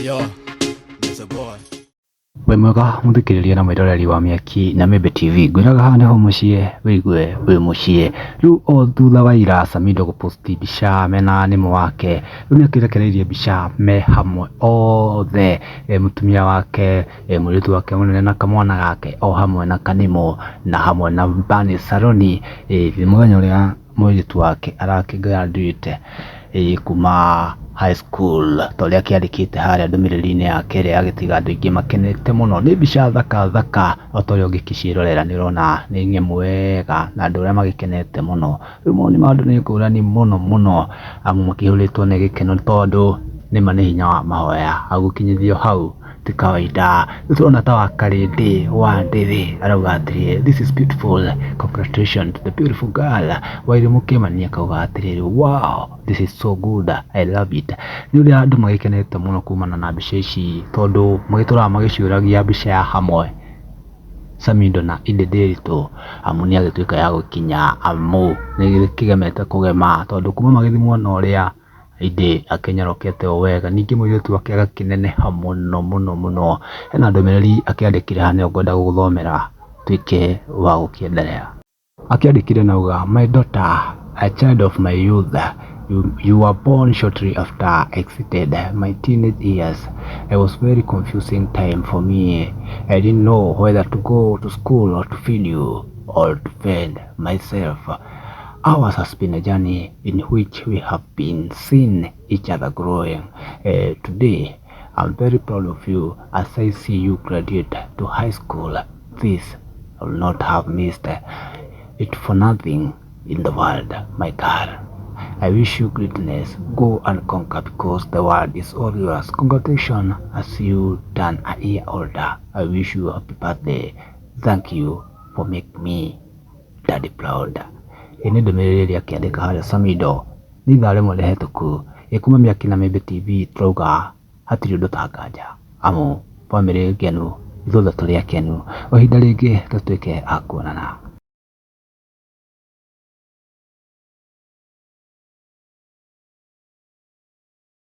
Yo, there's a boy. We mwega muthikiriria na mwiroreri wa Miaki na Membe TV ngwiraga haha niho mucie wigue wi mucie riu o thutha wa ira Samido guposti mbica mena nimu wake riu niakirekereirie mbica me hamwe othe mutumia wake muritu wake munene na kamwana gake o hamwe na kanimu na hamwe na Bani Saroni muthenya uria muritu wake arakigraduate kuma high school toria akiandikite haria ndumiriri-ini yake ria agitiga andu aingi makenete muno ni mbica thaka otoria ungikicirorera ni urona ni ng'emu wega na andu aria magikenete muno riu moni ma andu ni ngurani muno amu makihuritwo ni gikeno tondu nima ni hinya wa mahoya agukinyithio hau ti kawaida turona ta wakarindi wa ndithi arauga atiri this is beautiful, congratulations to the beautiful girl Wairi Mukimani akauga atiri wow this is so good, I love it. Ni uria andu magikenete muno kumana na mbica ici tondu magituraga magiciuragia mbica ya hamwe Samido na Inde Ndiritu amu ni agituika ya gukinya amu ni kigemete kugema tondu kuma magithimwo na uria Inde akenyarokete o wega ningi muritu wake agakineneha muno hena ndumiriri akiandikire hane ngwenda guguthomera twike wa gukiendelea akiandikire nauga my daughter, a child of my youth, you were born shortly after I exited my teenage years. It was very confusing time for me. I didn't know whether to go to school or to feed you or to fend myself. Ours has been a journey in which we have been seeing each other growing. Today, I'm very proud of you as I see you graduate to high school. This I will not have missed it for nothing in the world, my girl. I wish you greatness. Go and conquer because the world is all yours. Congratulations as you turn a year older. I wish you a happy birthday. Thank you for making me daddy proud. Ini ndumiriri akiandika haria Samido ni ithaa rimwe rihituku kuma Miaki na Membe TV turauga hatiri undu ta nganja amu bamiri ngenu ithothe turi akenu o ihinda ringi tutuike a kuonana.